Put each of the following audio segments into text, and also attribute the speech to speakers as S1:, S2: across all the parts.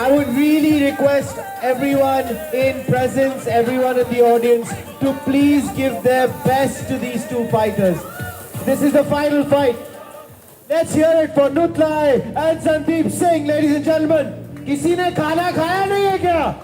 S1: I would really request everyone in presence, everyone in the audience, to please give their best to these two fighters. This is the final fight. Let's hear it for 𝗡𝗧𝗟 and Sandeep Singh, ladies and gentlemen. किसी ने खाना खाया नहीं है क्या?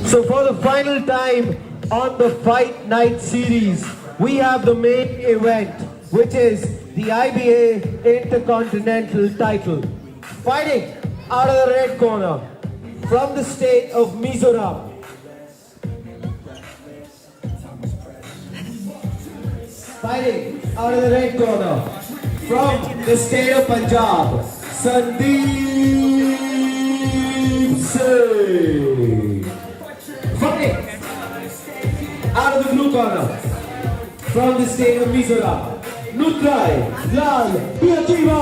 S1: So for the final time on the Fight Night series, we have the main event, which is the IBA Intercontinental title. Fighting out of the red corner, from the state of Mizoram. Fighting out of the red corner, from the state of Punjab, Sandeep Singh. Fighting out of the blue corner, from the state of Mizoram, NT Lalbiakkima.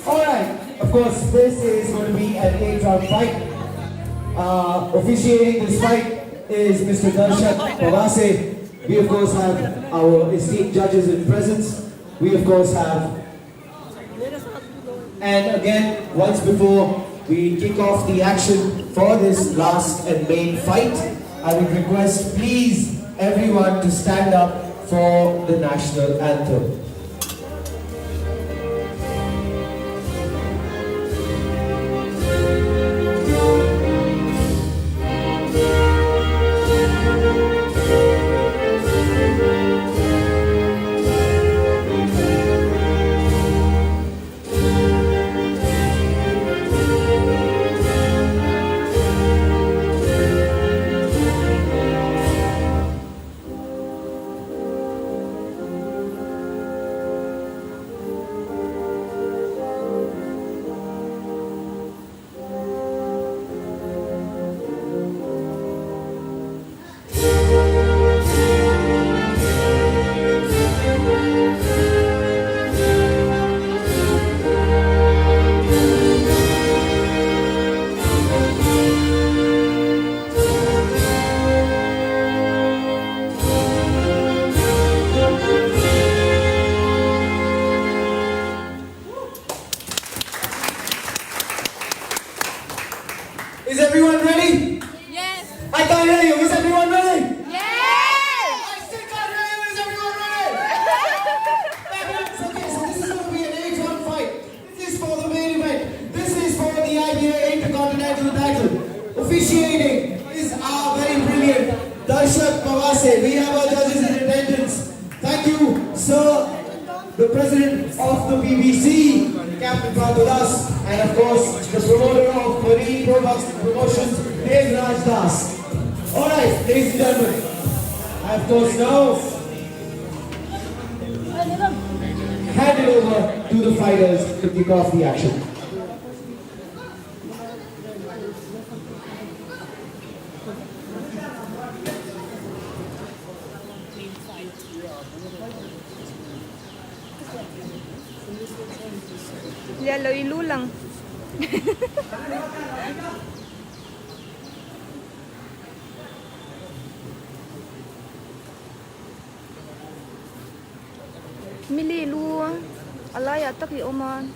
S1: Alright, of course, this is going to be an 8-round fight. Officiating this fight is Mr. 𝗡𝗧𝗟𝗡𝗧𝗜𝗡𝗡𝗡𝗡𝗡. We of course have our esteemed judges in presence. We of course have. And again, once before we kick off the action for this last and main fight, I would request please everyone to stand up for the national anthem. the president of the PBC, Captain 𝗡𝗧𝗟𝗓, and of course the promoter of marine products and promotions, 𝗡𝗧𝗟𝗓𝗧. Alright, ladies and gentlemen, I of course now hand it over to the fighters to kick off the action.
S2: Lalo lang. Mili lu alaya tak li oman.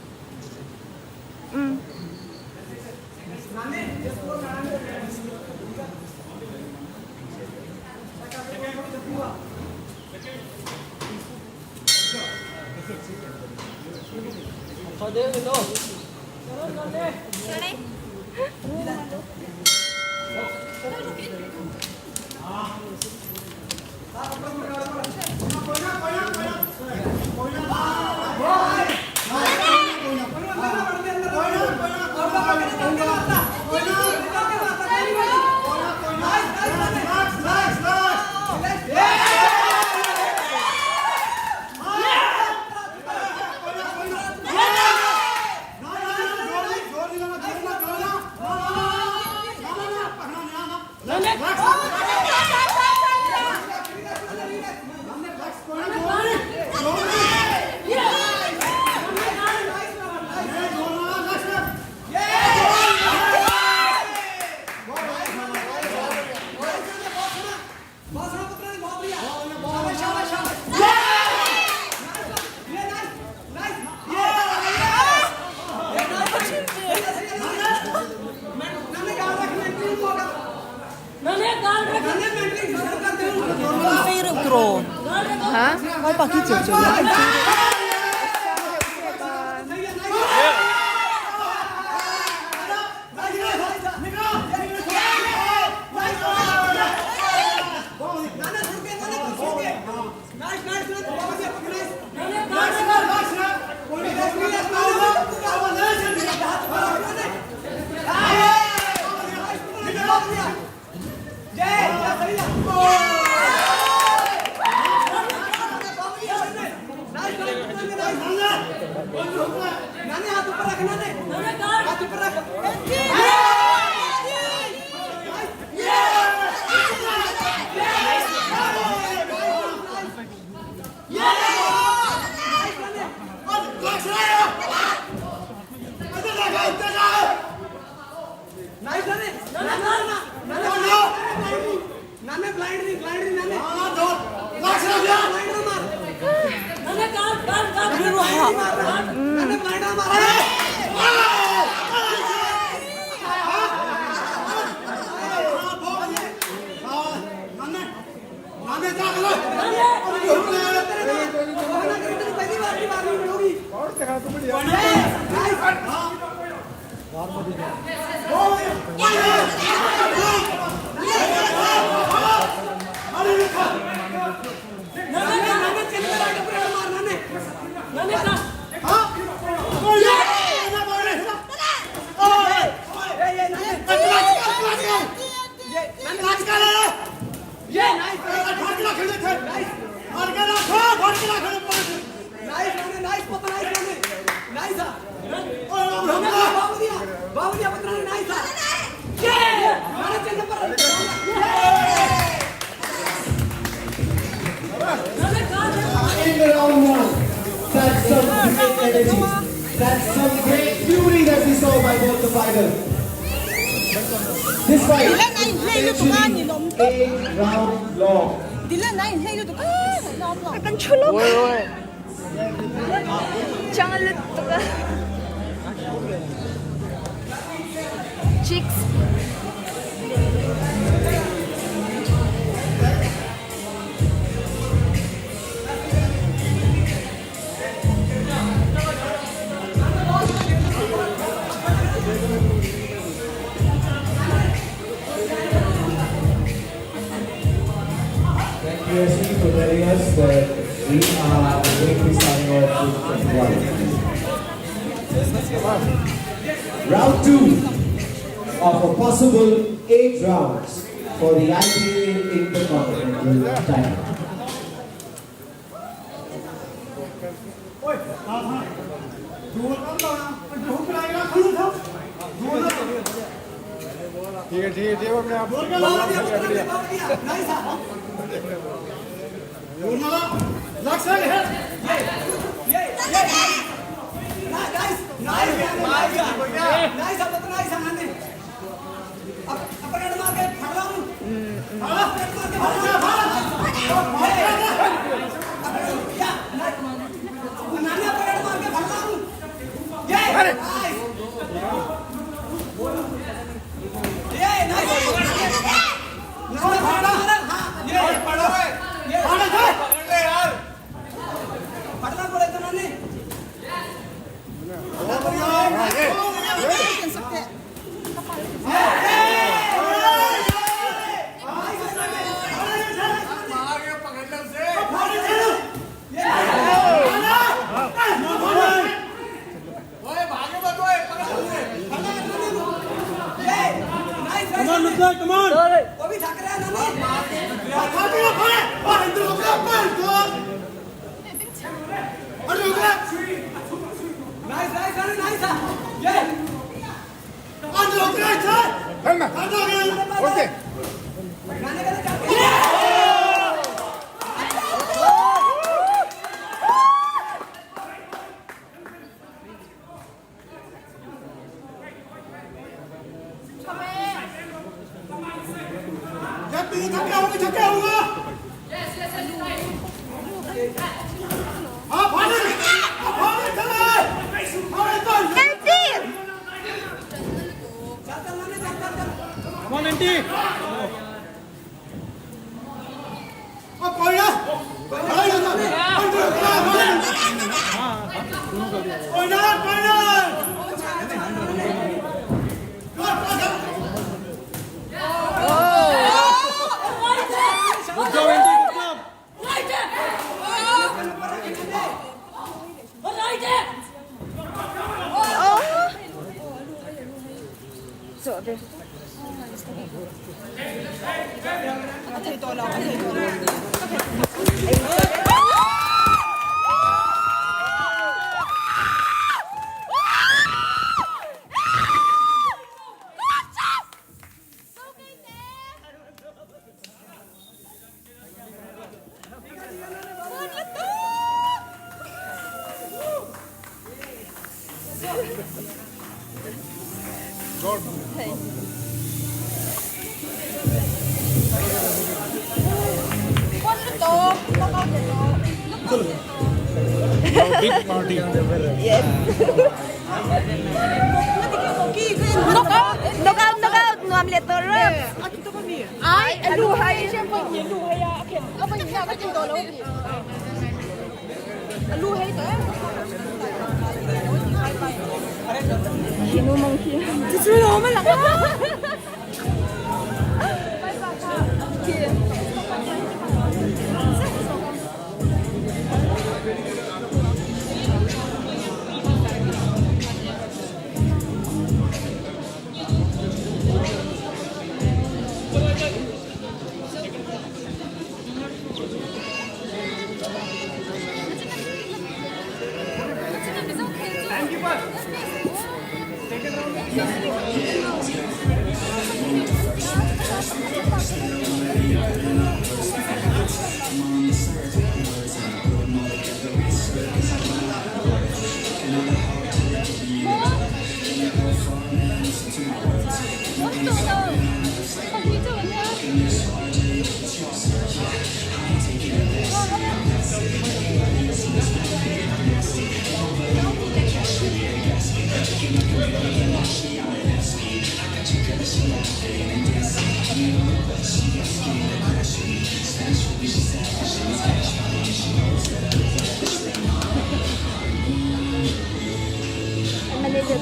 S2: In the round one, that's some great energy. That's some great beauty that we saw by both the fighters. This fight is actually 8 rounds long. Akan chulok. Jangan letak. Cheeks.
S1: For telling us that we are going to be starting off Round 2 of a possible 8 rounds for the IBA Intercontinental title.
S3: Come on! Come on, NT! Big party.
S4: Yes. Knockout, nuam liệt tơ rơ. Ai, hnuaiah. Apa ni? Apa macam tu lah. Hnuaiah tu. Sino mungkin? Sino man lang.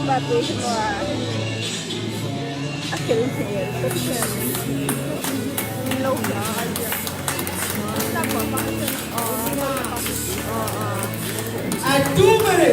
S4: Batu semua akhir saya terus lova aja.
S1: At 2 minutes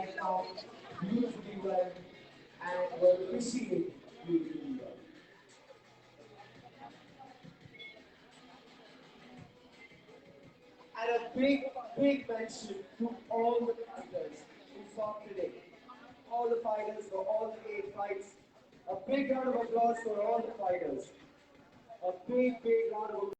S2: right now beautifully well, and we're wishing it beautifully well. And a big mention to all the fighters who fought today. All the fighters for all the 8 fights. A big round of applause for all the fighters. A big round of applause.